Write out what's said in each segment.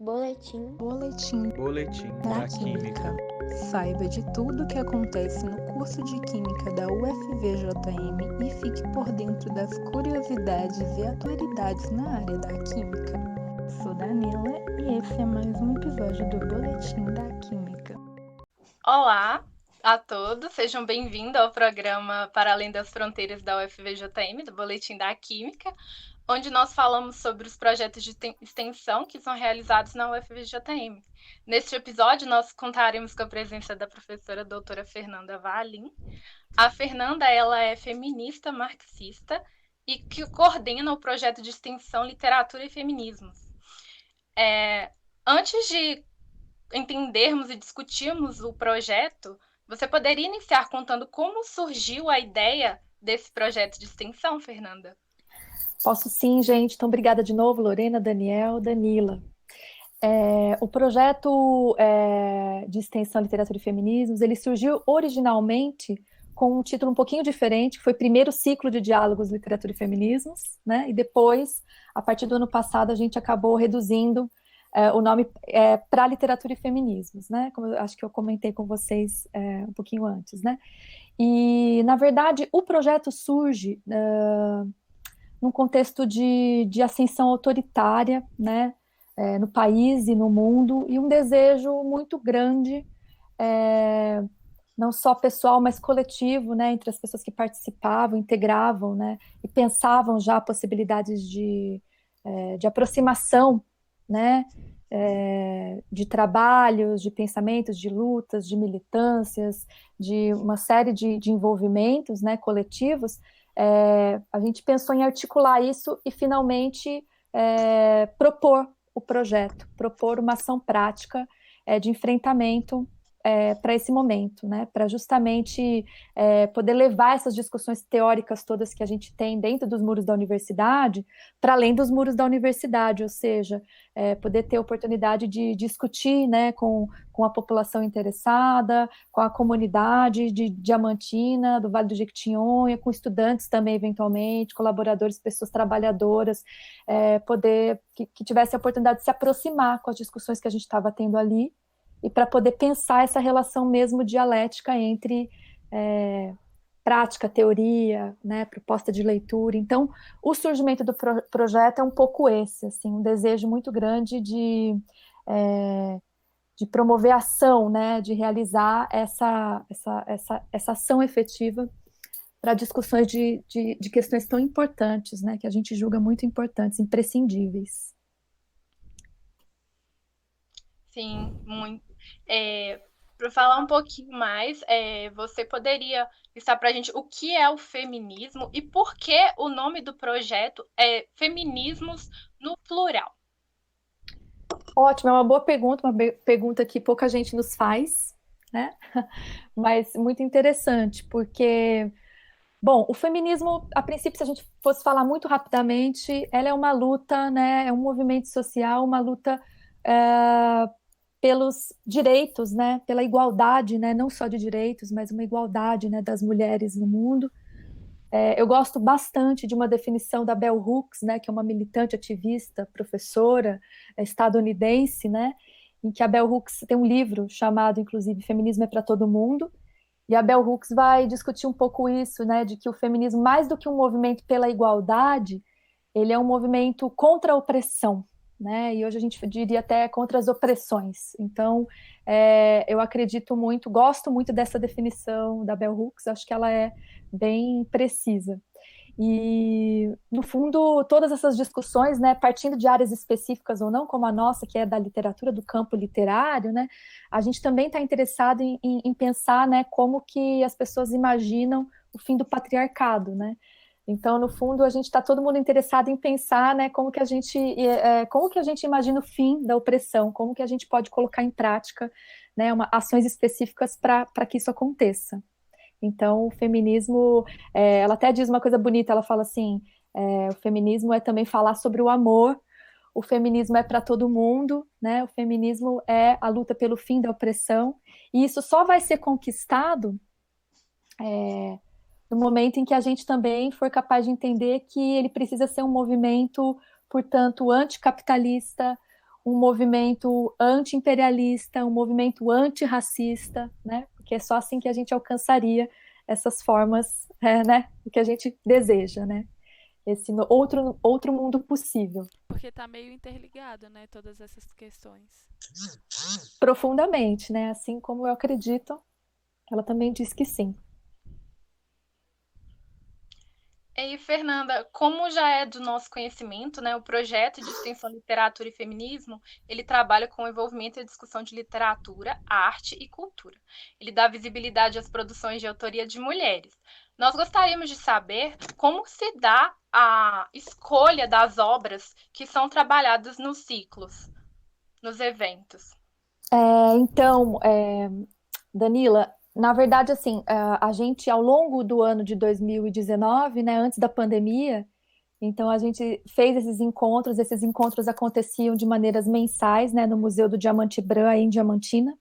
Boletim Boletim da da Química. Saiba de tudo o que acontece no curso de Química da UFVJM e fique por dentro das curiosidades e atualidades na área da Química. Sou Danila e esse é mais um episódio do Boletim da Química. Olá a todos, sejam bem-vindos ao programa Para Além das Fronteiras da UFVJM, do Boletim da Química, onde nós falamos sobre os projetos de extensão que são realizados na UFVJM. Neste episódio, nós contaremos com a presença da professora doutora Fernanda Valim. A Fernanda, ela é feminista marxista e que coordena o projeto de extensão Literatura e Feminismos. Antes de entendermos e discutirmos o projeto, você poderia iniciar contando como surgiu a ideia desse projeto de extensão, Fernanda? Posso sim, gente. Então, obrigada de novo, Lorena, Daniel, Danila. O projeto de extensão Literatura e Feminismos, ele surgiu originalmente com um título um pouquinho diferente, que foi Primeiro Ciclo de Diálogos Literatura e Feminismos, né? E depois, a partir do ano passado, a gente acabou reduzindo o nome para Literatura e Feminismos, né? Como eu acho que eu comentei com vocês um pouquinho antes, né? E, na verdade, o projeto surge num contexto de ascensão autoritária, né, no país e no mundo, e um desejo muito grande, não só pessoal, mas coletivo, né, entre as pessoas que participavam, integravam, né, e pensavam já possibilidades de aproximação, né, de trabalhos, de pensamentos, de lutas, de militâncias, de uma série de envolvimentos, né, coletivos. A gente pensou em articular isso e finalmente propor o projeto, propor uma ação prática de enfrentamento para esse momento, né? Para justamente poder levar essas discussões teóricas todas que a gente tem dentro dos muros da universidade para além dos muros da universidade, ou seja, poder ter a oportunidade de discutir, né, com a população interessada, com a comunidade de Diamantina, do Vale do Jequitinhonha, com estudantes também, eventualmente, colaboradores, pessoas trabalhadoras, poder que tivesse a oportunidade de se aproximar com as discussões que a gente estava tendo ali, e para poder pensar essa relação mesmo dialética entre prática, teoria, né, proposta de leitura. Então, o surgimento do projeto é um pouco esse, assim, um desejo muito grande de promover a ação, né, de realizar essa ação efetiva para discussões de questões tão importantes, né, que a gente julga muito importantes, imprescindíveis. Sim, muito. Para falar um pouquinho mais, você poderia listar para a gente o que é o feminismo e por que o nome do projeto é Feminismos no Plural? Ótimo, é uma boa pergunta, uma pergunta que pouca gente nos faz, né? Mas muito interessante, porque, bom, o feminismo, a princípio, se a gente fosse falar muito rapidamente, ela é uma luta, né? É um movimento social, uma luta pelos direitos, né? Pela igualdade, né? Não só de direitos, mas uma igualdade, né, das mulheres no mundo. Eu gosto bastante de uma definição da Bell Hooks, né, que é uma militante ativista, professora estadunidense, né, em que a Bell Hooks tem um livro chamado, inclusive, Feminismo é para Todo Mundo, e a Bell Hooks vai discutir um pouco isso, né, de que o feminismo, mais do que um movimento pela igualdade, ele é um movimento contra a opressão, né, e hoje a gente diria até contra as opressões. Então, eu acredito muito, gosto muito dessa definição da Bell Hooks, acho que ela é bem precisa. E, no fundo, todas essas discussões, né, partindo de áreas específicas ou não, como a nossa, que é da literatura, do campo literário, né, a gente também está interessado em pensar, né, como que as pessoas imaginam o fim do patriarcado, né? Então, no fundo, a gente está todo mundo interessado em pensar, né, como que a gente imagina o fim da opressão, como que a gente pode colocar em prática, né, ações específicas para que isso aconteça. Então, o feminismo, ela até diz uma coisa bonita, ela fala assim, o feminismo é também falar sobre o amor, o feminismo é para todo mundo, né? O feminismo é a luta pelo fim da opressão, e isso só vai ser conquistado no momento em que a gente também for capaz de entender que ele precisa ser um movimento, portanto, anticapitalista, um movimento anti-imperialista, um movimento antirracista, né? Porque é só assim que a gente alcançaria essas formas, né, que a gente deseja, né? Esse outro mundo possível. Porque está meio interligado, né, todas essas questões. Profundamente, né? Assim como eu acredito, ela também diz que sim. E Fernanda, como já é do nosso conhecimento, né, o projeto de extensão Literatura e Feminismo, ele trabalha com o envolvimento e a discussão de literatura, arte e cultura. Ele dá visibilidade às produções de autoria de mulheres. Nós gostaríamos de saber como se dá a escolha das obras que são trabalhadas nos ciclos, nos eventos. Então, Danila, na verdade, assim, a gente, ao longo do ano de 2019, né, antes da pandemia, então a gente fez esses encontros aconteciam de maneiras mensais, né, no Museu do Diamante Brã, aí em Diamantina,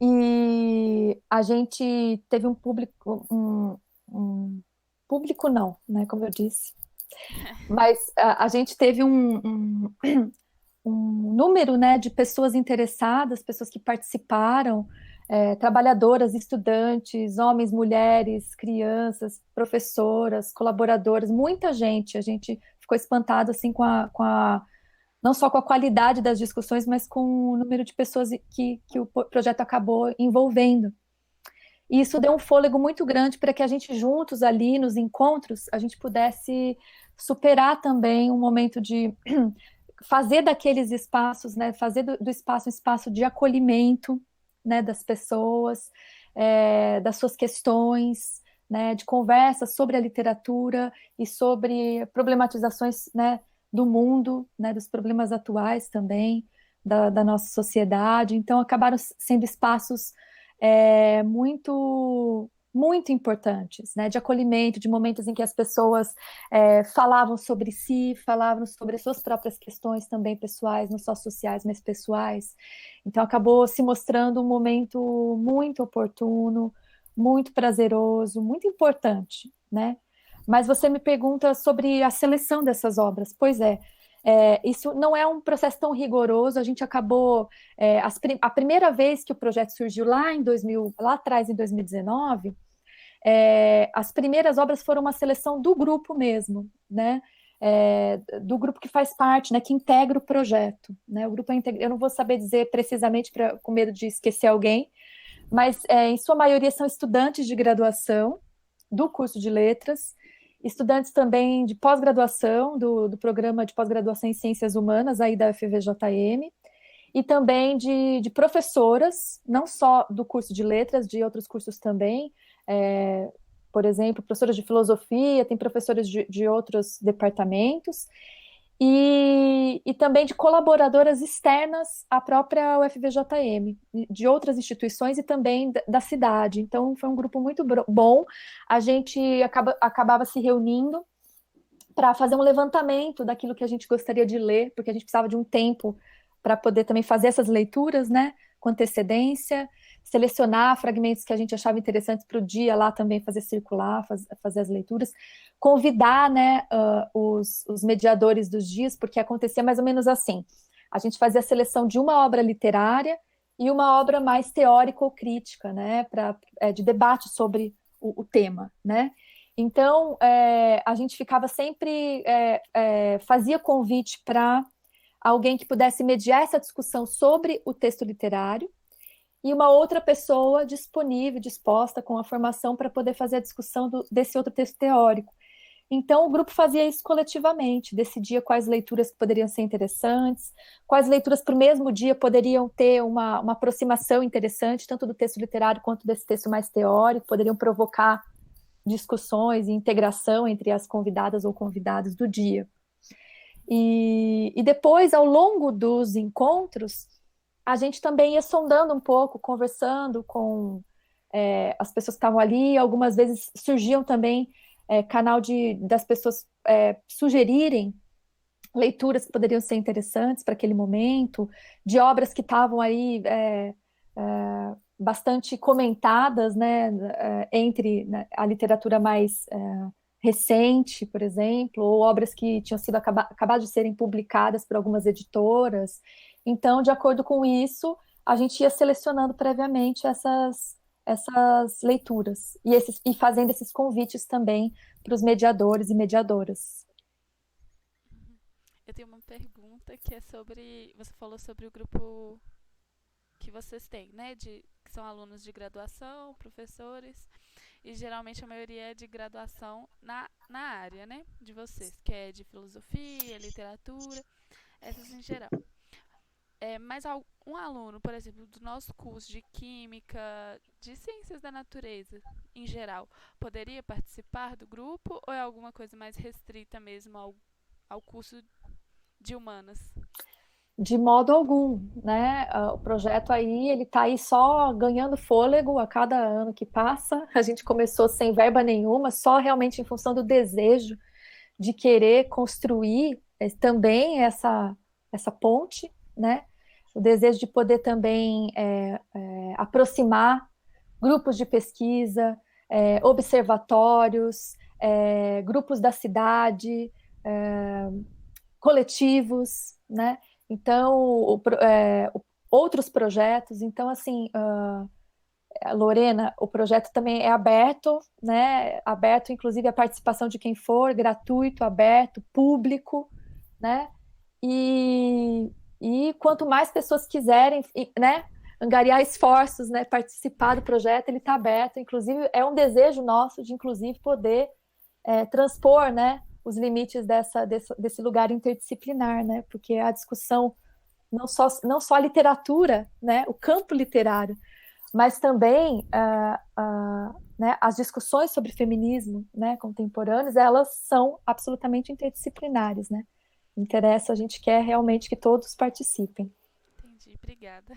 e a gente teve um público não, né, como eu disse, mas a gente teve um número, né, de pessoas interessadas, pessoas que participaram, trabalhadoras, estudantes, homens, mulheres, crianças, professoras, colaboradoras, muita gente. A gente ficou espantado assim não só com a qualidade das discussões, mas com o número de pessoas que o projeto acabou envolvendo. E isso deu um fôlego muito grande para que a gente juntos ali nos encontros, a gente pudesse superar também um momento de fazer daqueles espaços, né, fazer do espaço um espaço de acolhimento, né, das pessoas, das suas questões, né, de conversa sobre a literatura e sobre problematizações, né, do mundo, né, dos problemas atuais também, da nossa sociedade. Então, acabaram sendo espaços muito muito importantes, né, de acolhimento, de momentos em que as pessoas falavam sobre si, falavam sobre as suas próprias questões também pessoais, não só sociais, mas pessoais. Então acabou se mostrando um momento muito oportuno, muito prazeroso, muito importante, né? Mas você me pergunta sobre a seleção dessas obras. Pois isso não é um processo tão rigoroso. A gente acabou a primeira vez que o projeto surgiu lá atrás em 2019, as primeiras obras foram uma seleção do grupo mesmo, né? Do grupo que faz parte, né? Que integra o projeto, né? O grupo eu não vou saber dizer precisamente com medo de esquecer alguém, mas em sua maioria são estudantes de graduação do curso de letras, estudantes também de pós-graduação, do programa de pós-graduação em Ciências Humanas, aí da UFVJM, e também de professoras, não só do curso de letras, de outros cursos também, por exemplo, professoras de filosofia, tem professores de outros departamentos, e também de colaboradoras externas à própria UFVJM, de outras instituições e também da cidade. Então, foi um grupo muito bom. A gente acabava se reunindo para fazer um levantamento daquilo que a gente gostaria de ler, porque a gente precisava de um tempo para poder também fazer essas leituras, né, com antecedência, selecionar fragmentos que a gente achava interessantes para o dia lá também fazer circular, fazer as leituras, convidar, né, os mediadores dos dias, porque acontecia mais ou menos assim, a gente fazia a seleção de uma obra literária e uma obra mais teórica ou crítica, né, de debate sobre o tema, né. Então, a gente ficava sempre, fazia convite para alguém que pudesse mediar essa discussão sobre o texto literário e uma outra pessoa disponível, disposta com a formação para poder fazer a discussão desse outro texto teórico. Então, o grupo fazia isso coletivamente, decidia quais leituras poderiam ser interessantes, quais leituras para o mesmo dia poderiam ter uma aproximação interessante, tanto do texto literário quanto desse texto mais teórico, poderiam provocar discussões e integração entre as convidadas ou convidados do dia. E depois, ao longo dos encontros, a gente também ia sondando um pouco, conversando com as pessoas que estavam ali. Algumas vezes surgiam também canal das pessoas sugerirem leituras que poderiam ser interessantes para aquele momento, de obras que estavam aí bastante comentadas, né, entre a literatura mais recente, por exemplo, ou obras que tinham sido acabadas de serem publicadas por algumas editoras. Então, de acordo com isso, a gente ia selecionando previamente essas leituras e fazendo esses convites também para os mediadores e mediadoras. Eu tenho uma pergunta que é sobre... Você falou sobre o grupo que vocês têm, né? Que são alunos de graduação, professores, e geralmente a maioria é de graduação na área, né? De vocês, que é de filosofia, literatura, essas em geral. Mas um aluno, por exemplo, do nosso curso de Química, de Ciências da Natureza, em geral, poderia participar do grupo ou é alguma coisa mais restrita mesmo ao curso de Humanas? De modo algum, né? O projeto aí, ele está aí só ganhando fôlego a cada ano que passa. A gente começou sem verba nenhuma, só realmente em função do desejo de querer construir também essa ponte, né? O desejo de poder também aproximar grupos de pesquisa, observatórios, grupos da cidade, coletivos, né? Então, outros projetos. Então, assim, Lorena, o projeto também é aberto, né? Aberto, inclusive, a participação de quem for, gratuito, aberto, público, né? E quanto mais pessoas quiserem, né, angariar esforços, né, participar do projeto, ele está aberto. Inclusive, é um desejo nosso de, inclusive, poder transpor, né, os limites desse lugar interdisciplinar, né, porque a discussão, não só a literatura, né, o campo literário, mas também né, as discussões sobre feminismo, né, contemporâneos, elas são absolutamente interdisciplinares, né. Interessa, a gente quer realmente que todos participem. Entendi, obrigada.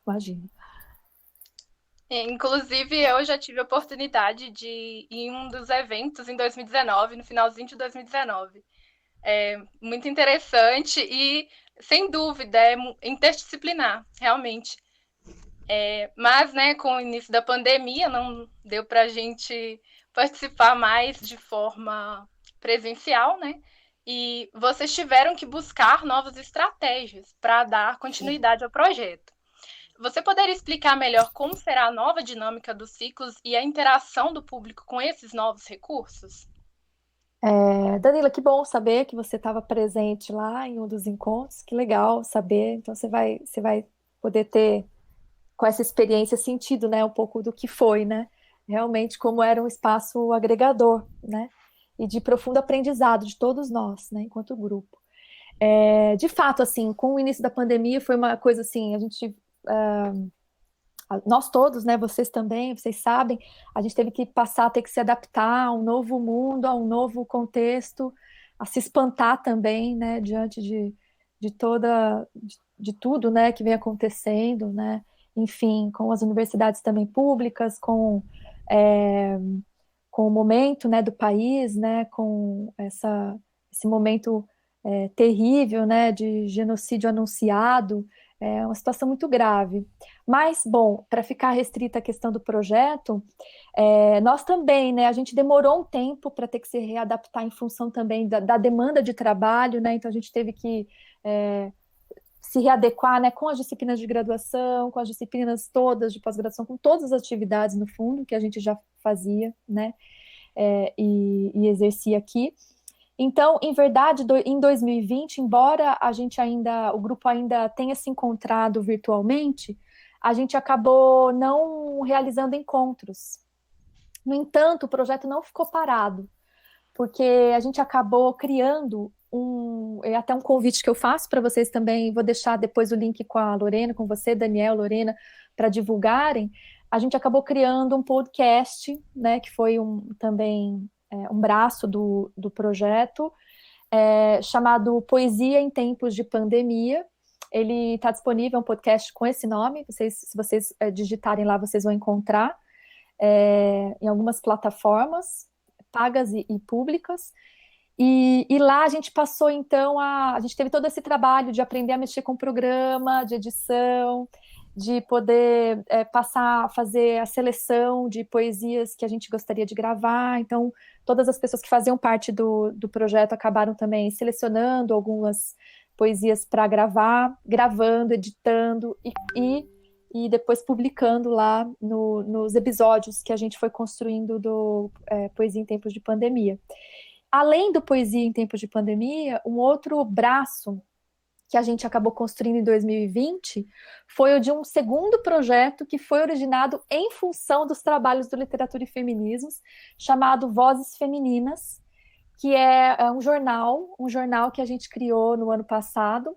Imagina. Inclusive, eu já tive a oportunidade de ir em um dos eventos em 2019, no finalzinho de 2019. É muito interessante e, sem dúvida, é interdisciplinar, realmente. Mas, né, com o início da pandemia, não deu para a gente participar mais de forma presencial, né? E vocês tiveram que buscar novas estratégias para dar continuidade ao projeto. Você poderia explicar melhor como será a nova dinâmica dos ciclos e a interação do público com esses novos recursos? Danila, que bom saber que você estava presente lá em um dos encontros, que legal saber. Então você vai poder ter, com essa experiência, sentido, né, um pouco do que foi, né? Realmente como era um espaço agregador, né? E de profundo aprendizado de todos nós, né, enquanto grupo. De fato, assim, com o início da pandemia foi uma coisa assim, nós todos, né, vocês também, vocês sabem, a gente teve que passar a ter que se adaptar a um novo mundo, a um novo contexto, a se espantar também, né, diante de tudo, né, que vem acontecendo, né, enfim, com as universidades também públicas, com o momento, né, do país, né, com esse momento terrível, né, de genocídio anunciado. É uma situação muito grave. Mas, bom, para ficar restrita a questão do projeto, nós também, né, a gente demorou um tempo para ter que se readaptar em função também da demanda de trabalho, né, então a gente teve que se readequar, né, com as disciplinas de graduação, com as disciplinas todas de pós-graduação, com todas as atividades, no fundo, que a gente já fazia, né, e exercia aqui. Então, em verdade, em 2020, embora o grupo ainda tenha se encontrado virtualmente, a gente acabou não realizando encontros. No entanto, o projeto não ficou parado, porque a gente acabou criando até um convite que eu faço para vocês também, vou deixar depois o link com a Lorena, com você, Daniel, Lorena, para divulgarem. A gente acabou criando um podcast, né, que foi também um braço do projeto, chamado Poesia em Tempos de Pandemia. Ele está disponível, um podcast com esse nome, se vocês digitarem lá, vocês vão encontrar em algumas plataformas, pagas e públicas. E lá a gente passou, então, a gente teve todo esse trabalho de aprender a mexer com o programa, de edição, de poder passar a fazer a seleção de poesias que a gente gostaria de gravar. Então, todas as pessoas que faziam parte do projeto acabaram também selecionando algumas poesias para gravar, gravando, editando e depois publicando lá nos episódios que a gente foi construindo do Poesia em Tempos de Pandemia. Além do Poesia em Tempos de Pandemia, um outro braço que a gente acabou construindo em 2020 foi o de um segundo projeto que foi originado em função dos trabalhos do Literatura e Feminismos, chamado Vozes Femininas, que é um jornal que a gente criou no ano passado,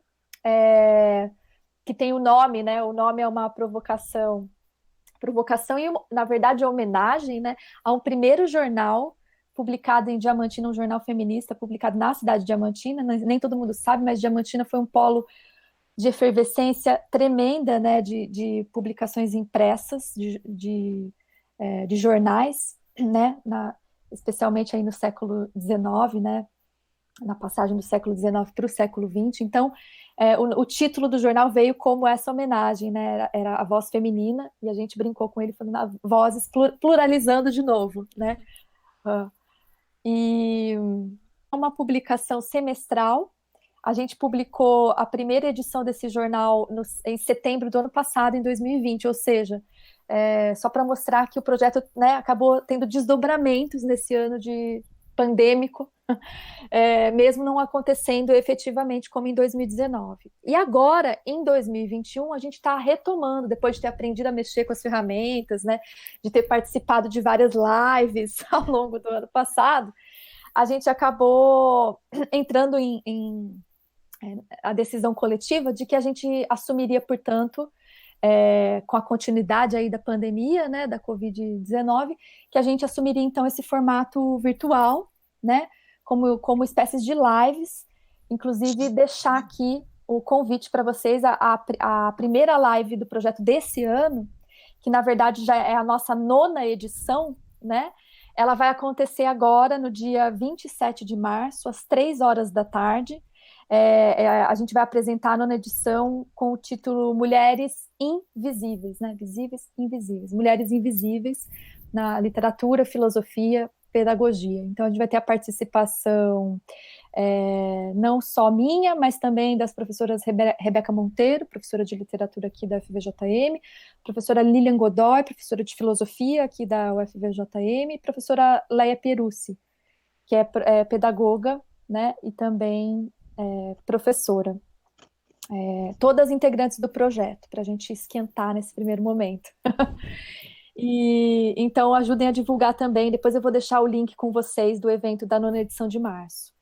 que tem o nome, né? O nome é uma provocação e, na verdade, homenagem, né, a um primeiro jornal publicado em Diamantina, um jornal feminista publicado na cidade de Diamantina. Nem todo mundo sabe, mas Diamantina foi um polo de efervescência tremenda, né, de publicações impressas, de jornais, né, especialmente aí no século XIX, né, na passagem do século XIX para o século XX. Então, o título do jornal veio como essa homenagem, né, era a voz feminina, e a gente brincou com ele falando vozes, pluralizando de novo, né. E uma publicação semestral. A gente publicou a primeira edição desse jornal em setembro do ano passado, em 2020, ou seja, só para mostrar que o projeto, né, acabou tendo desdobramentos nesse ano de pandêmico, mesmo não acontecendo efetivamente como em 2019. E agora, em 2021, a gente está retomando, depois de ter aprendido a mexer com as ferramentas, né, de ter participado de várias lives ao longo do ano passado, a gente acabou entrando em a decisão coletiva de que a gente assumiria, portanto, com a continuidade aí da pandemia, né, da Covid-19, que a gente assumiria, então, esse formato virtual, né, como espécies de lives, inclusive deixar aqui o convite para vocês, a primeira live do projeto desse ano, que, na verdade, já é a nossa 9ª edição, né, ela vai acontecer agora, no dia 27 de março, às 3 horas da tarde. A gente vai apresentar a 9ª edição com o título Mulheres Invisíveis, né? Visíveis, invisíveis. Mulheres invisíveis na literatura, filosofia, pedagogia. Então, a gente vai ter a participação não só minha, mas também das professoras Rebeca Monteiro, professora de literatura aqui da UFVJM, professora Lilian Godoy, professora de filosofia aqui da UFVJM, e professora Leia Pierucci, que é pedagoga, né, e também professora. Todas integrantes do projeto, para a gente esquentar nesse primeiro momento. E então ajudem a divulgar também. Depois eu vou deixar o link com vocês do evento da 9ª edição de março.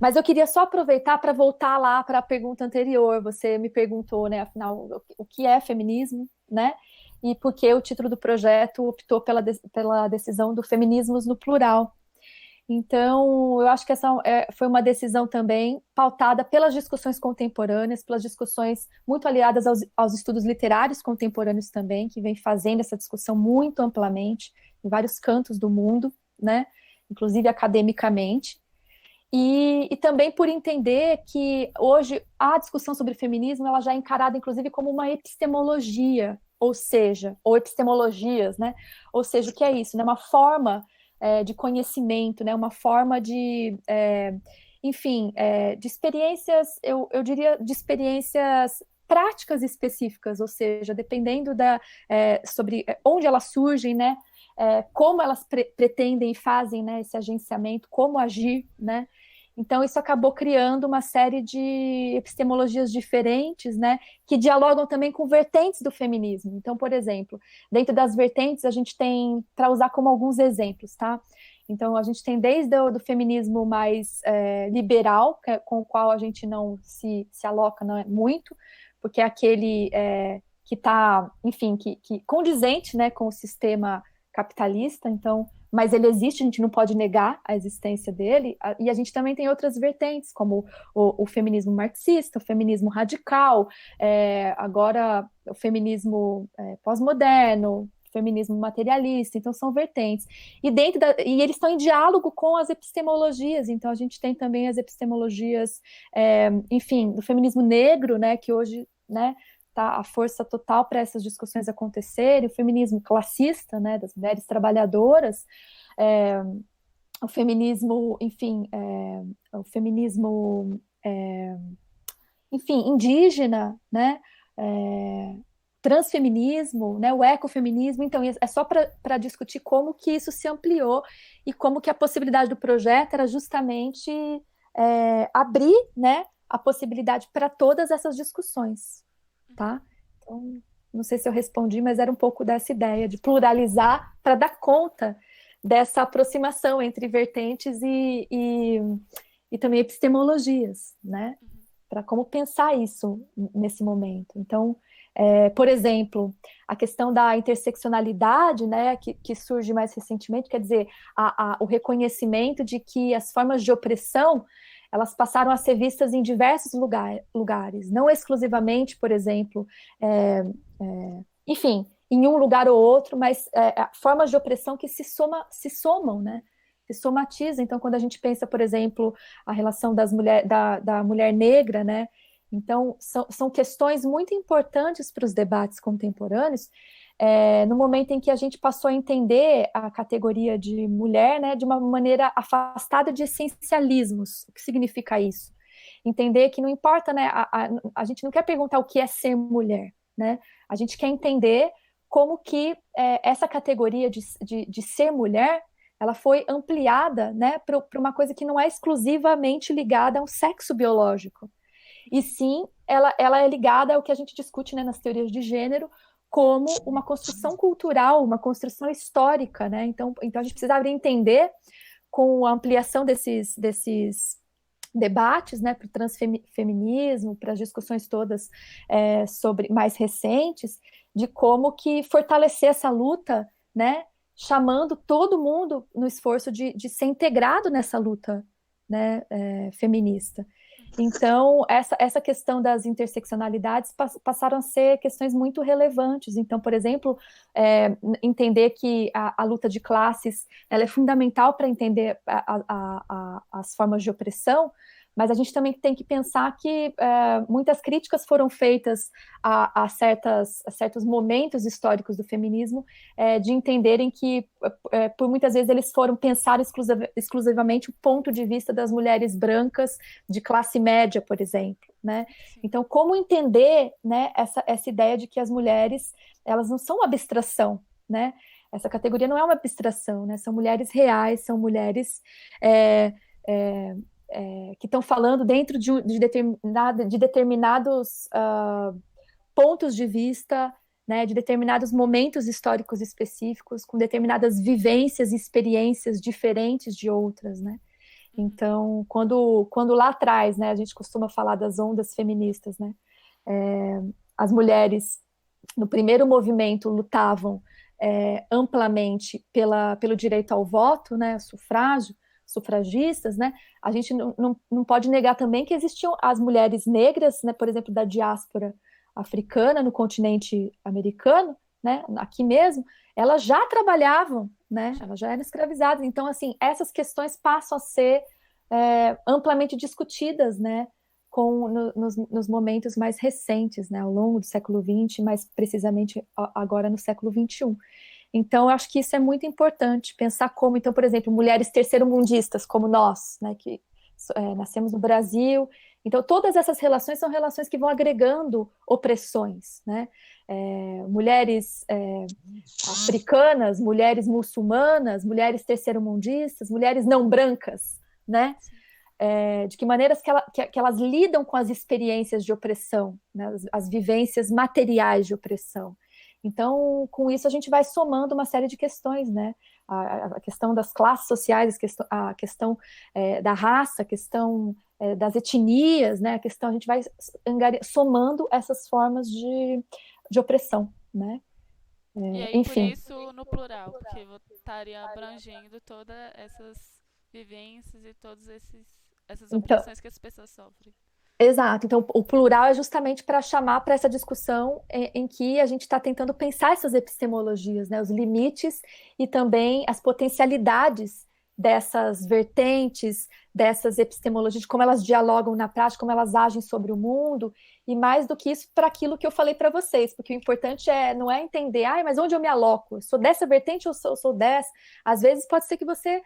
Mas eu queria só aproveitar para voltar lá para a pergunta anterior. Você me perguntou, né, afinal, o que é feminismo, né? E por que o título do projeto optou pela decisão do Feminismos no Plural. Então, eu acho que essa foi uma decisão também pautada pelas discussões contemporâneas, pelas discussões muito aliadas aos estudos literários contemporâneos também, que vem fazendo essa discussão muito amplamente em vários cantos do mundo, né? Inclusive academicamente. E também por entender que hoje a discussão sobre feminismo ela já é encarada, inclusive, como uma epistemologia, ou epistemologias, né? Ou seja, o que é isso? Né? Uma forma de conhecimento, né? Uma forma de, de experiências, eu diria, de experiências práticas específicas, ou seja, dependendo sobre onde elas surgem, né? Como elas pretendem e fazem, né, esse agenciamento, como agir, né? Então, isso acabou criando uma série de epistemologias diferentes, né, que dialogam também com vertentes do feminismo. Então, por exemplo, dentro das vertentes, a gente tem, para usar como alguns exemplos, tá? Então, a gente tem desde o do feminismo mais liberal, com o qual a gente não se aloca não é muito, porque é aquele que está, enfim, que condizente, né, com o sistema capitalista, então, mas ele existe, a gente não pode negar a existência dele, e a gente também tem outras vertentes, como o feminismo marxista, o feminismo radical, agora o feminismo pós-moderno, feminismo materialista, então são vertentes. E eles estão em diálogo com as epistemologias, então a gente tem também as epistemologias, enfim, do feminismo negro, né, que hoje, né, tá a força total para essas discussões acontecerem, o feminismo classista, né, das mulheres trabalhadoras, o feminismo, enfim, enfim, indígena, né, transfeminismo, né, o ecofeminismo. Então é só para discutir como que isso se ampliou e como que a possibilidade do projeto era justamente abrir, né, a possibilidade para todas essas discussões, tá? Então, não sei se eu respondi, mas era um pouco dessa ideia de pluralizar para dar conta dessa aproximação entre vertentes e também epistemologias, né? Para como pensar isso nesse momento. Então, por exemplo, a questão da interseccionalidade, né, que surge mais recentemente, quer dizer, o reconhecimento de que as formas de opressão elas passaram a ser vistas em diversos lugares, não exclusivamente, por exemplo, enfim, em um lugar ou outro, mas formas de opressão que se somam, né? Se somatizam. Então, quando a gente pensa, por exemplo, a relação da mulher negra, né? Então, são questões muito importantes para os debates contemporâneos, no momento em que a gente passou a entender a categoria de mulher, né, de uma maneira afastada de essencialismos. O que significa isso? Entender que não importa, né, a gente não quer perguntar o que é ser mulher, né? A gente quer entender como que essa categoria de ser mulher, ela foi ampliada, né, para uma coisa que não é exclusivamente ligada a um sexo biológico. E sim, ela é ligada ao que a gente discute, né, nas teorias de gênero, como uma construção cultural, uma construção histórica, né? Então a gente precisava entender, com a ampliação desses debates, né, para o transfeminismo, para as discussões todas sobre mais recentes, de como que fortalecer essa luta, né, chamando todo mundo no esforço de ser integrado nessa luta, né, feminista. Então, essa questão das interseccionalidades passaram a ser questões muito relevantes. Então, por exemplo, entender que a luta de classes ela é fundamental para entender as formas de opressão, mas a gente também tem que pensar que muitas críticas foram feitas a certos momentos históricos do feminismo, de entenderem que, por muitas vezes, eles foram pensar exclusivamente o ponto de vista das mulheres brancas de classe média, por exemplo, né? Então, como entender, né, essa ideia de que as mulheres, elas não são uma abstração, né? Essa categoria não é uma abstração, né? São mulheres reais, são mulheres que estão falando dentro de determinados pontos de vista, né, de determinados momentos históricos específicos, com determinadas vivências e experiências diferentes de outras, né? Então, quando lá atrás, né, a gente costuma falar das ondas feministas, né, as mulheres, no primeiro movimento, lutavam amplamente pelo direito ao voto, né, sufrágio, sufragistas, né? A gente não pode negar também que existiam as mulheres negras, né, por exemplo, da diáspora africana no continente americano, né, aqui mesmo, elas já trabalhavam, né, elas já eram escravizadas. Então, assim, essas questões passam a ser amplamente discutidas, né, nos momentos mais recentes, né, ao longo do século XX, mais precisamente agora no século XXI. Então, eu acho que isso é muito importante, pensar como, então, por exemplo, mulheres terceiro-mundistas, como nós, né, que nascemos no Brasil. Então, todas essas relações são relações que vão agregando opressões, né? Mulheres africanas, mulheres muçulmanas, mulheres terceiro-mundistas, mulheres não brancas, né? De que maneiras que elas lidam com as experiências de opressão, né? As vivências materiais de opressão. Então, com isso, a gente vai somando uma série de questões, né? A questão das classes sociais, a questão da raça, a questão das etnias, né? A gente vai somando essas formas de opressão, né? E aí, enfim. por isso, no plural, porque estaria abrangendo todas essas vivências e todas essas opressões que as pessoas sofrem. Exato, então o plural é justamente para chamar para essa discussão em que a gente está tentando pensar essas epistemologias, né, os limites e também as potencialidades dessas vertentes, dessas epistemologias, de como elas dialogam na prática, como elas agem sobre o mundo, e mais do que isso, para aquilo que eu falei para vocês, porque o importante não é entender, mas onde eu me aloco? Eu sou dessa vertente ou sou dessa? Às vezes pode ser que você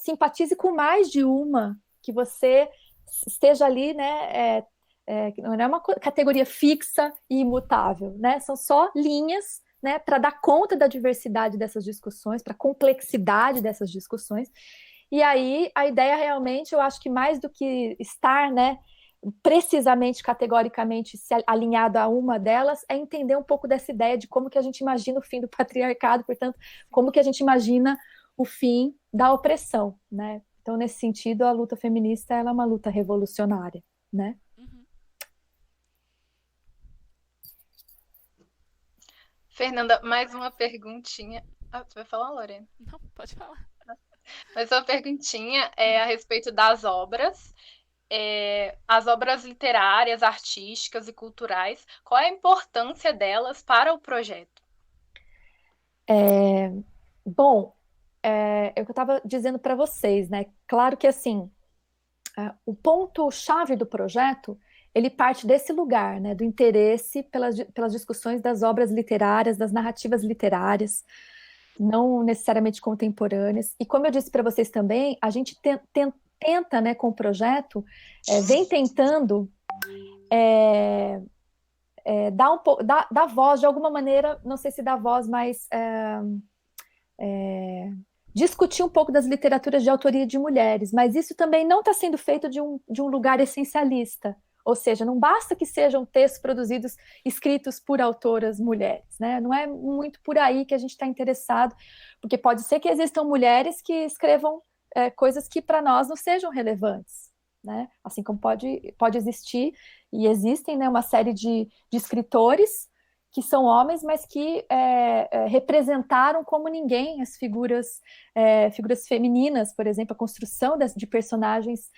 simpatize com mais de uma, que você esteja ali, né? Não é uma categoria fixa e imutável, né? São só linhas, né, para dar conta da diversidade dessas discussões, para a complexidade dessas discussões. E aí, a ideia realmente, eu acho que mais do que estar, né, precisamente, categoricamente, se alinhado a uma delas, é entender um pouco dessa ideia de como que a gente imagina o fim do patriarcado, portanto, como que a gente imagina o fim da opressão, né? Então, nesse sentido, a luta feminista ela é uma luta revolucionária, né? Fernanda, mais uma perguntinha. Você vai falar, Lorena? Não, pode falar. Mais uma perguntinha a respeito das obras. As obras literárias, artísticas e culturais, qual é a importância delas para o projeto? Bom, é o que eu estava dizendo para vocês, né? Claro que, assim, o ponto-chave do projeto, ele parte desse lugar, né? Do interesse pelas discussões das obras literárias, das narrativas literárias, não necessariamente contemporâneas. E como eu disse para vocês também, a gente tenta, né, com o projeto, vem tentando dar voz, de alguma maneira, não sei se dar voz, mas discutir um pouco das literaturas de autoria de mulheres, mas isso também não está sendo feito de um lugar essencialista, ou seja, não basta que sejam textos produzidos, escritos por autoras mulheres, né? Não é muito por aí que a gente está interessado, porque pode ser que existam mulheres que escrevam coisas que para nós não sejam relevantes, né? Assim como pode existir, e existem, né, uma série de escritores que são homens, mas que representaram como ninguém as figuras femininas, por exemplo, a construção de personagens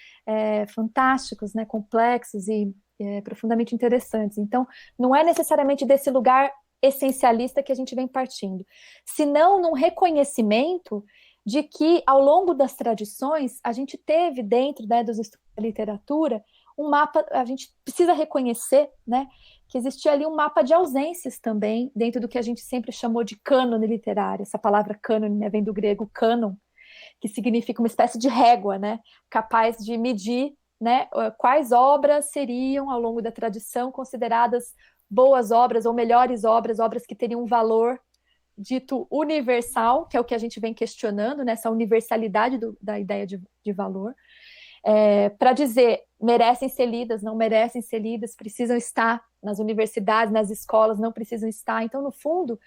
fantásticos, né, complexos e profundamente interessantes. Então, não é necessariamente desse lugar essencialista que a gente vem partindo, senão num reconhecimento de que, ao longo das tradições, a gente teve dentro, né, dos estudos da literatura, um mapa, a gente precisa reconhecer, né, que existia ali um mapa de ausências também, dentro do que a gente sempre chamou de cânone literário. Essa palavra cânone, né, vem do grego cânon, que significa uma espécie de régua, né, capaz de medir, né, quais obras seriam, ao longo da tradição, consideradas boas obras ou melhores obras, obras que teriam um valor dito universal, que é o que a gente vem questionando, né, essa universalidade da ideia de valor, para dizer merecem ser lidas, não merecem ser lidas, precisam estar nas universidades, nas escolas, não precisam estar. Então, no fundo,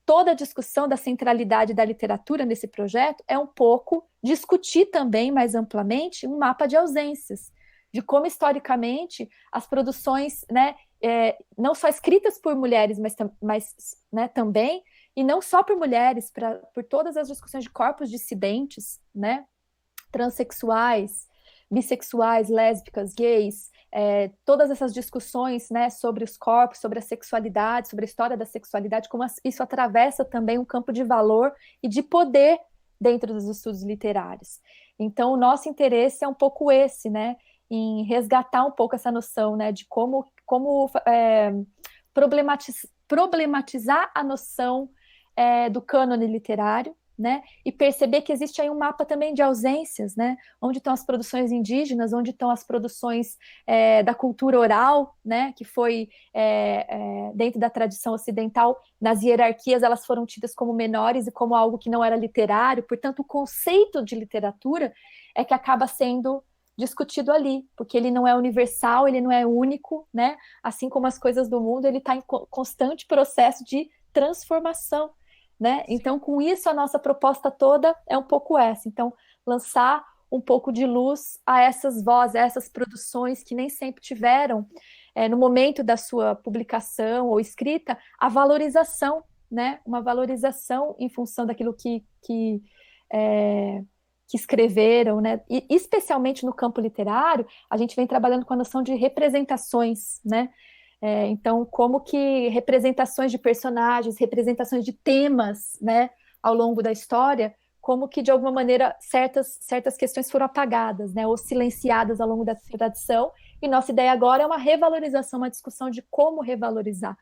toda a discussão da centralidade da literatura nesse projeto é um pouco discutir também, mais amplamente, um mapa de ausências, de como, historicamente, as produções, né, não só escritas por mulheres, mas né, também, e não só por mulheres, por todas as discussões de corpos dissidentes, né, transexuais, bissexuais, lésbicas, gays, todas essas discussões, né, sobre os corpos, sobre a sexualidade, sobre a história da sexualidade, como isso atravessa também um campo de valor e de poder dentro dos estudos literários. Então, o nosso interesse é um pouco esse, né, em resgatar um pouco essa noção, né, de como problematizar a noção do cânone literário, né, e perceber que existe aí um mapa também de ausências, né, onde estão as produções indígenas, onde estão as produções da cultura oral, né, que foi dentro da tradição ocidental, nas hierarquias elas foram tidas como menores e como algo que não era literário, portanto o conceito de literatura é que acaba sendo discutido ali, porque ele não é universal, ele não é único, né, assim como as coisas do mundo, ele está em constante processo de transformação, né? Então, com isso, a nossa proposta toda é um pouco essa. Então, lançar um pouco de luz a essas vozes, a essas produções que nem sempre tiveram, no momento da sua publicação ou escrita, a valorização, né? Uma valorização em função daquilo que escreveram, né? E, especialmente no campo literário, a gente vem trabalhando com a noção de representações, né? Então, como que representações de personagens, representações de temas, né, ao longo da história, como que, de alguma maneira, certas questões foram apagadas, né, ou silenciadas ao longo da tradição, e nossa ideia agora é uma revalorização, uma discussão de como revalorizar,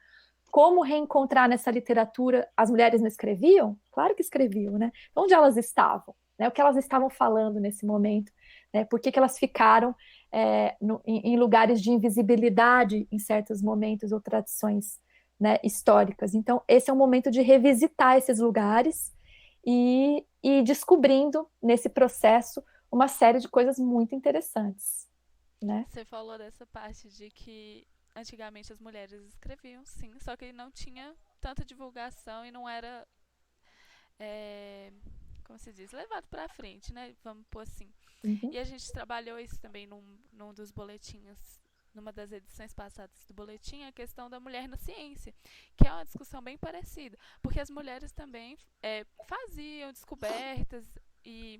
como reencontrar nessa literatura. As mulheres não escreviam? Claro que escreviam, né? Onde elas estavam? Né? O que elas estavam falando nesse momento? Né? Por que elas ficaram em lugares de invisibilidade em certos momentos ou tradições, né, históricas? Então, esse é um momento de revisitar esses lugares e descobrindo, nesse processo, uma série de coisas muito interessantes. Né? Você falou dessa parte de que antigamente as mulheres escreviam, sim, só que não tinha tanta divulgação e não era, como se diz, levado para frente, né? Vamos pôr assim. Uhum. E a gente trabalhou isso também num dos boletins, numa das edições passadas do boletim, a questão da mulher na ciência, que é uma discussão bem parecida, porque as mulheres também faziam descobertas e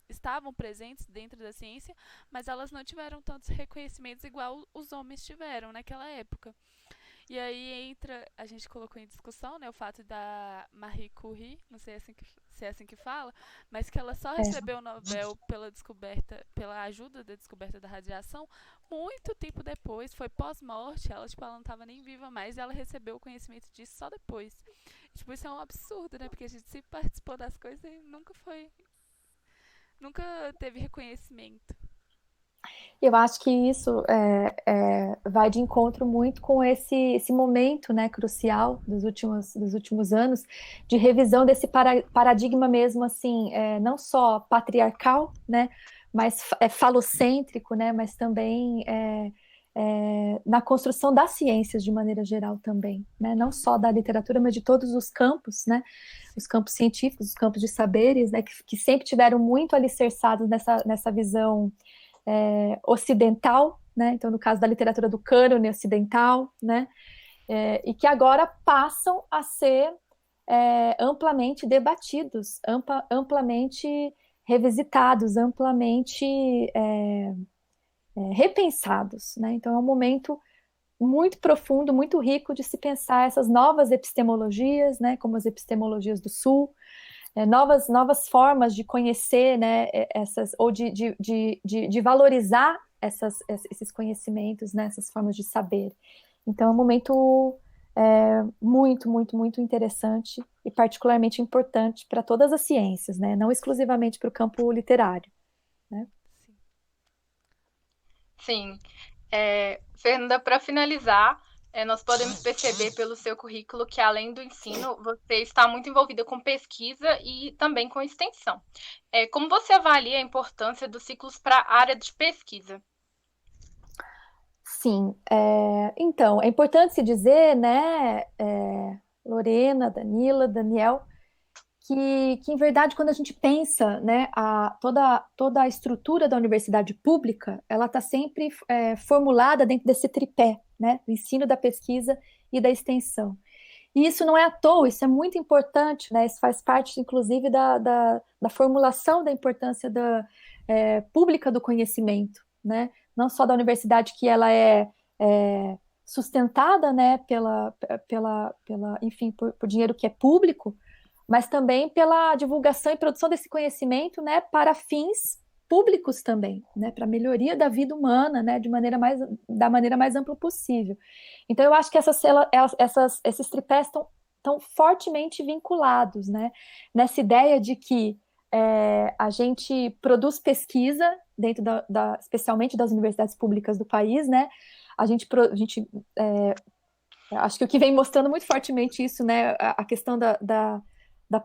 estavam presentes dentro da ciência, mas elas não tiveram tantos reconhecimentos igual os homens tiveram naquela época. E aí a gente colocou em discussão, né, o fato da Marie Curie, não sei se é assim que fala, mas que ela só recebeu o Nobel pela ajuda da descoberta da radiação muito tempo depois, foi pós-morte, ela não estava nem viva mais, e ela recebeu o conhecimento disso só depois. Tipo, isso é um absurdo, né, porque a gente sempre participou das coisas e nunca teve reconhecimento. Eu acho que isso vai de encontro muito com esse momento, né, crucial dos últimos anos, de revisão desse paradigma mesmo, assim, não só patriarcal, né, mas falocêntrico, né, mas também na construção das ciências de maneira geral também, né, não só da literatura, mas de todos os campos, né, os campos científicos, os campos de saberes, né, que sempre tiveram muito alicerçados nessa visão ocidental, né? Então, no caso da literatura do cânone ocidental, né? E que agora passam a ser amplamente debatidos, amplamente revisitados, amplamente repensados, né? Então, é um momento muito profundo, muito rico de se pensar essas novas epistemologias, né? Como as epistemologias do Sul, novas formas de conhecer, né, ou de valorizar esses conhecimentos, né, essas formas de saber. Então, é um momento muito, muito, muito interessante e particularmente importante para todas as ciências, né, não exclusivamente para o campo literário. Né? Sim. Fernanda, para finalizar, nós podemos perceber pelo seu currículo que, além do ensino, você está muito envolvida com pesquisa e também com extensão. Como você avalia a importância dos ciclos para a área de pesquisa? Sim, então, é importante se dizer, né, Lorena, Danila, Daniel, que em verdade, quando a gente pensa, né, toda a estrutura da universidade pública, ela está sempre formulada dentro desse tripé, né, do ensino, da pesquisa e da extensão. E isso não é à toa, isso é muito importante, né, isso faz parte, inclusive, da formulação da importância pública do conhecimento, né, não só da universidade, que ela é sustentada, né, enfim, por dinheiro que é público, mas também pela divulgação e produção desse conhecimento, né, para fins públicos também, né, para a melhoria da vida humana, né, da maneira mais ampla possível. Então, eu acho que esses tripés estão fortemente vinculados, né, nessa ideia de que a gente produz pesquisa dentro especialmente das universidades públicas do país, né, acho que o que vem mostrando muito fortemente isso, né, a questão da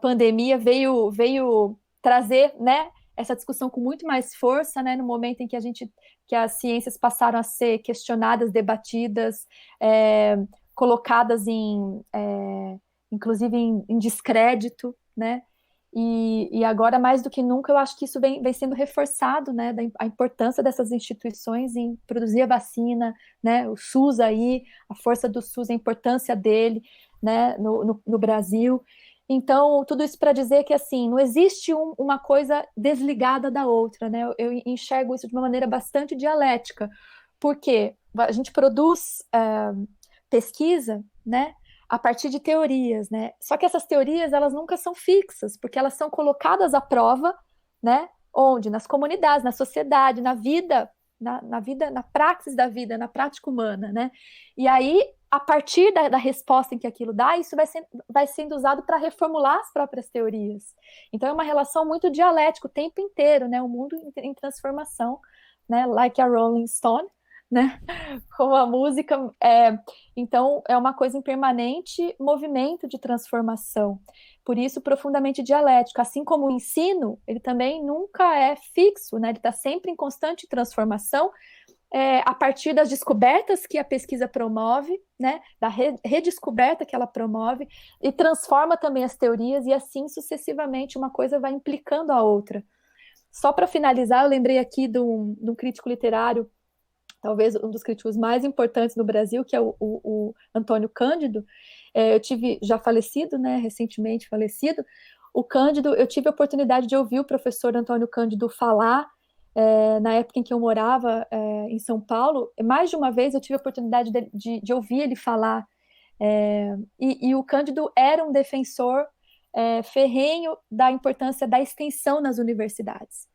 pandemia veio trazer, né, essa discussão com muito mais força, né, no momento em que as ciências passaram a ser questionadas, debatidas, colocadas inclusive em descrédito, né, e agora, mais do que nunca, eu acho que isso vem sendo reforçado, né, a importância dessas instituições em produzir a vacina, né, o SUS aí, a força do SUS, a importância dele, né, no Brasil. Então, tudo isso para dizer que, assim, não existe uma coisa desligada da outra, né? Eu enxergo isso de uma maneira bastante dialética, porque a gente produz pesquisa, né? a partir de teorias, né? Só que essas teorias, elas nunca são fixas, porque elas são colocadas à prova, né? Onde? Nas comunidades, na sociedade, na vida, na vida, na praxis da vida, na prática humana, né? E aí, a partir da resposta em que aquilo dá, isso vai sendo usado para reformular as próprias teorias. Então, é uma relação muito dialética o tempo inteiro, né? O mundo em transformação, né? Like a Rolling Stone, né? Com a música. Então, é uma coisa em permanente movimento de transformação. Por isso, profundamente dialético. Assim como o ensino, ele também nunca é fixo, né? Ele está sempre em constante transformação, a partir das descobertas que a pesquisa promove, né? Da redescoberta que ela promove, e transforma também as teorias, e assim sucessivamente uma coisa vai implicando a outra. Só para finalizar, eu lembrei aqui de um crítico literário, talvez um dos críticos mais importantes no Brasil, que é o Antônio Cândido. Eu tive, já falecido, né, recentemente falecido, o Cândido, eu tive a oportunidade de ouvir o professor Antônio Cândido falar, na época em que eu morava em São Paulo. Mais de uma vez eu tive a oportunidade de ouvir ele falar, e o Cândido era um defensor ferrenho da importância da extensão nas universidades,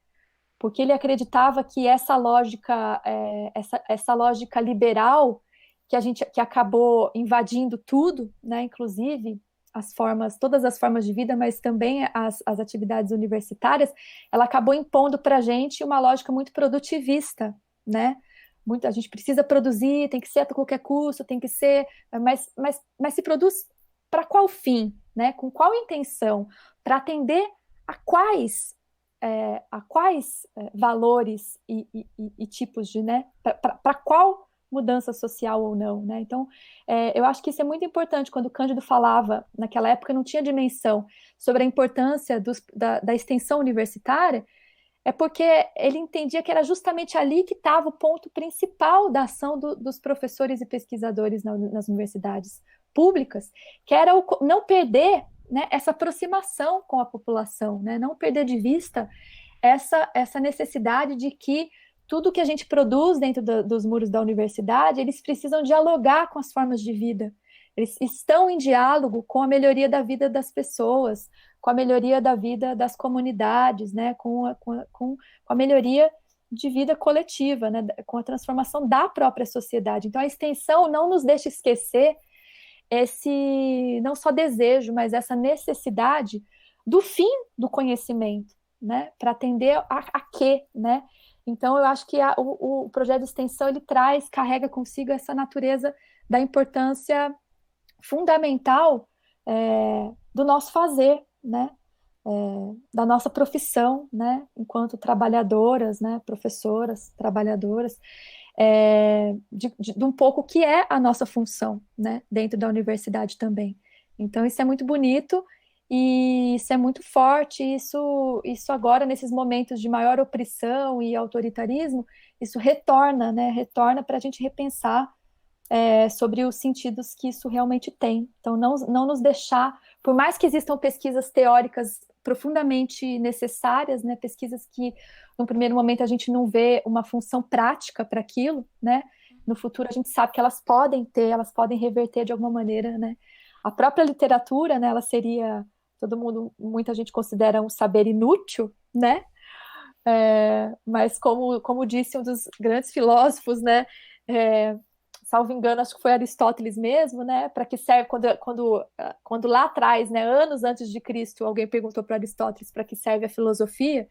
porque ele acreditava que essa lógica, essa lógica liberal que acabou invadindo tudo, né, inclusive todas as formas de vida, mas também as atividades universitárias, ela acabou impondo para a gente uma lógica muito produtivista, né? A gente precisa produzir, tem que ser a qualquer custo, tem que ser, mas se produz para qual fim, né? Com qual intenção? Para atender a quais valores e tipos de, né? Para qual mudança social ou não, né? Então, eu acho que isso é muito importante. Quando o Cândido falava, naquela época não tinha dimensão sobre a importância da extensão universitária, é porque ele entendia que era justamente ali que estava o ponto principal da ação dos professores e pesquisadores nas universidades públicas, que era não perder, né, essa aproximação com a população, né? Não perder de vista essa necessidade de que tudo que a gente produz dentro dos muros da universidade, eles precisam dialogar com as formas de vida. Eles estão em diálogo com a melhoria da vida das pessoas, com a melhoria da vida das comunidades, né? Com a melhoria de vida coletiva, né? Com a transformação da própria sociedade. Então, a extensão não nos deixa esquecer esse, não só desejo, mas essa necessidade do fim do conhecimento, né? Para atender a quê, né? Então, eu acho que o projeto de extensão, ele carrega consigo essa natureza da importância fundamental do nosso fazer, né? Da nossa profissão, né? Enquanto trabalhadoras, né? Professoras, trabalhadoras, de um pouco que é a nossa função, né? Dentro da universidade também. Então, isso é muito bonito. E isso é muito forte, isso agora, nesses momentos de maior opressão e autoritarismo, isso retorna, né? Retorna para a gente repensar sobre os sentidos que isso realmente tem. Então, não nos deixar, por mais que existam pesquisas teóricas profundamente necessárias, né? Pesquisas que, no primeiro momento, a gente não vê uma função prática para aquilo, né? No futuro, a gente sabe que elas podem reverter de alguma maneira, né? A própria literatura, né? Ela seria... muita gente considera um saber inútil, né? Mas como disse um dos grandes filósofos, né? Salvo engano, acho que foi Aristóteles mesmo, né? Para que serve quando lá atrás, né? Anos antes de Cristo, alguém perguntou para Aristóteles para que serve a filosofia,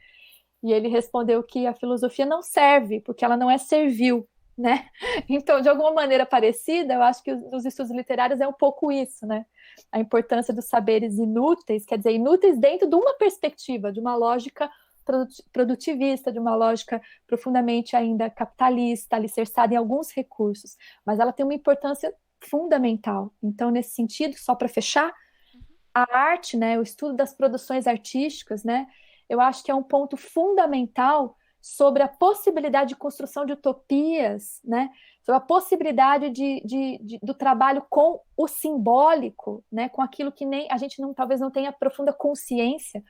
e ele respondeu que a filosofia não serve porque ela não é servil, né? Então, de alguma maneira parecida, eu acho que os estudos literários é um pouco isso, né? A importância dos saberes inúteis, quer dizer, inúteis dentro de uma perspectiva, de uma lógica produtivista, de uma lógica profundamente ainda capitalista, alicerçada em alguns recursos, mas ela tem uma importância fundamental. Então, nesse sentido, só para fechar, a arte, né, o estudo das produções artísticas, né, eu acho que é um ponto fundamental sobre a possibilidade de construção de utopias, né, sobre a possibilidade do trabalho com o simbólico, né, com aquilo que nem a gente talvez não tenha profunda consciência,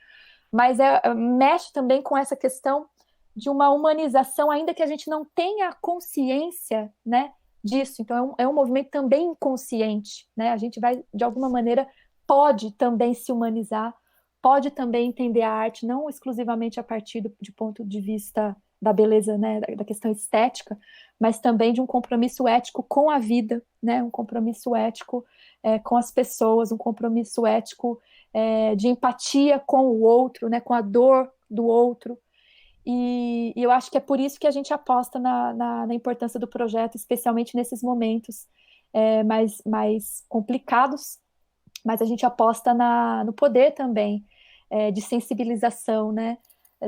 mas mexe também com essa questão de uma humanização, ainda que a gente não tenha consciência, né, disso. Então, é um movimento também inconsciente, né? A gente vai, de alguma maneira, pode também se humanizar, pode também entender a arte, não exclusivamente a partir de ponto de vista da beleza, né, da questão estética, mas também de um compromisso ético com a vida, né, um compromisso ético com as pessoas, um compromisso ético de empatia com o outro, né, com a dor do outro. E eu acho que é por isso que a gente aposta na importância do projeto, especialmente nesses momentos mais complicados, mas a gente aposta no poder também de sensibilização, né,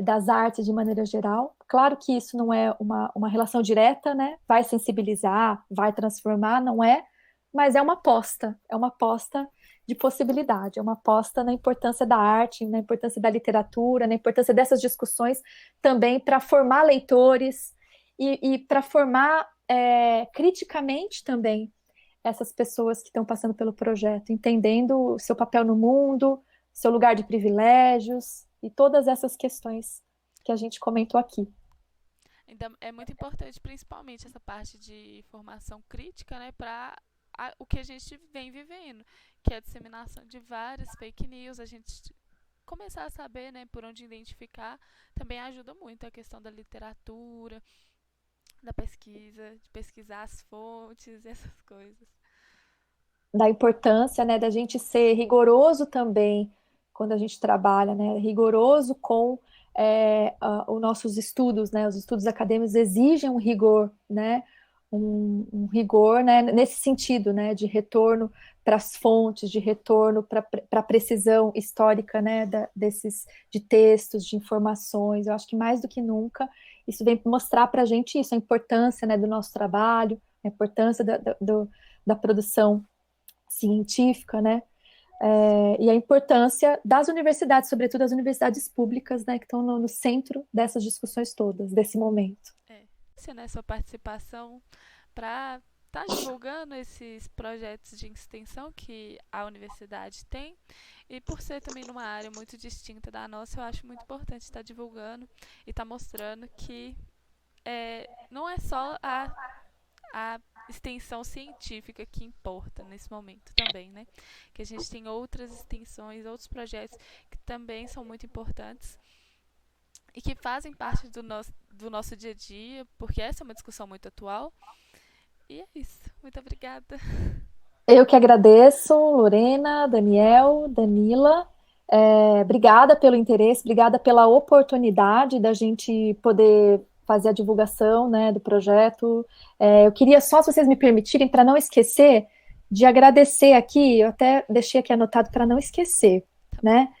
das artes de maneira geral. Claro que isso não é uma relação direta, né, vai sensibilizar, vai transformar, não é, mas é uma aposta de possibilidade, é uma aposta na importância da arte, na importância da literatura, na importância dessas discussões também para formar leitores e para formar criticamente também essas pessoas que estão passando pelo projeto, entendendo o seu papel no mundo, seu lugar de privilégios e todas essas questões que a gente comentou aqui. Então, é muito importante, principalmente, essa parte de formação crítica, né, para o que a gente vem vivendo, que é a disseminação de várias fake news, a gente começar a saber, né, por onde identificar, também ajuda muito a questão da literatura, da pesquisa, de pesquisar as fontes, essas coisas. Da importância, né, da gente ser rigoroso também quando a gente trabalha, né, rigoroso com os nossos estudos, né, os estudos acadêmicos exigem um rigor, né, um rigor, né, nesse sentido, né, de retorno para as fontes, de retorno para a precisão histórica, né, de textos, de informações. Eu acho que mais do que nunca isso vem mostrar para a gente isso, a importância, né, do nosso trabalho, a importância da produção científica, né, e a importância das universidades, sobretudo as universidades públicas, né, que estão no centro dessas discussões todas, desse momento. Né, sua participação para estar divulgando esses projetos de extensão que a universidade tem, e por ser também numa área muito distinta da nossa, eu acho muito importante estar divulgando e estar mostrando que não é só a extensão científica que importa nesse momento também, né? Que a gente tem outras extensões, outros projetos que também são muito importantes e que fazem parte do nosso dia a dia, porque essa é uma discussão muito atual. E é isso. Muito obrigada. Eu que agradeço, Lorena, Daniel, Danila. Obrigada pelo interesse, obrigada pela oportunidade da gente poder fazer a divulgação, né, do projeto. Eu queria só, se vocês me permitirem, para não esquecer, de agradecer aqui, eu até deixei aqui anotado para não esquecer, né?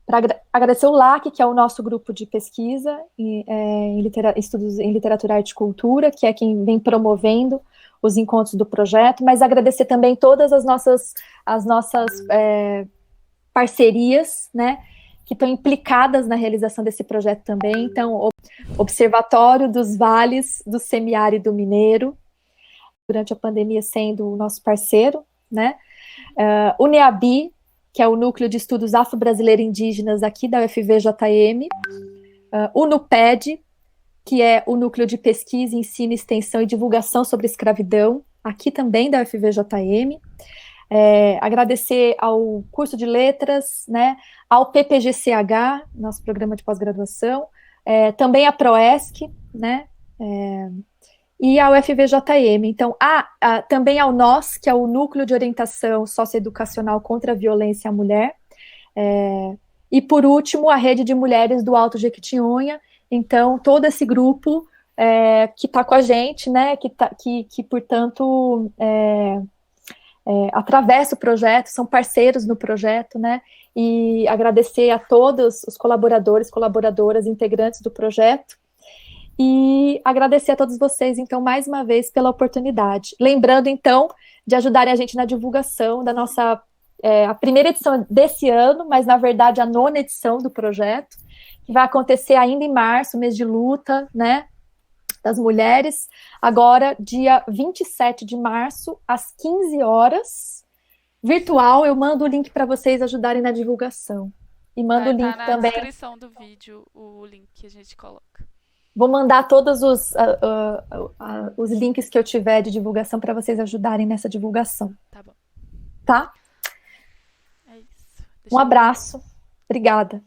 Para agradecer o LAC, que é o nosso grupo de pesquisa em estudos em literatura, arte e cultura, que é quem vem promovendo os encontros do projeto, mas agradecer também todas as nossas parcerias, né, que estão implicadas na realização desse projeto também. Então, o Observatório dos Vales do Semiárido Mineiro, durante a pandemia sendo o nosso parceiro, né, o NEABI, que é o Núcleo de Estudos Afro-Brasileiro Indígenas aqui da UFVJM, o NUPED, que é o Núcleo de Pesquisa, Ensino, Extensão e Divulgação sobre Escravidão, aqui também da UFVJM, agradecer ao curso de letras, né, ao PPGCH, nosso programa de pós-graduação, também à PROESC, né, e ao UFVJM. Então, também ao NOS, que é o Núcleo de Orientação Socioeducacional contra a Violência à Mulher, e por último, a Rede de Mulheres do Alto Jequitinhonha. Então, todo esse grupo que está com a gente, né, que portanto, atravessa o projeto, são parceiros no projeto, né, e agradecer a todos os colaboradores, colaboradoras, integrantes do projeto, e agradecer a todos vocês, então, mais uma vez, pela oportunidade. Lembrando, então, de ajudarem a gente na divulgação da nossa, a primeira edição desse ano, mas, na verdade, a 9ª edição do projeto, que vai acontecer ainda em março, mês de luta, né, das mulheres, agora, dia 27 de março, às 15 horas, virtual. Eu mando o link para vocês ajudarem na divulgação. E mando o link também. Vai estar na descrição do vídeo o link que a gente coloca. Vou mandar todos os links que eu tiver de divulgação para vocês ajudarem nessa divulgação. Tá bom. Tá? É isso. Um abraço. Obrigada.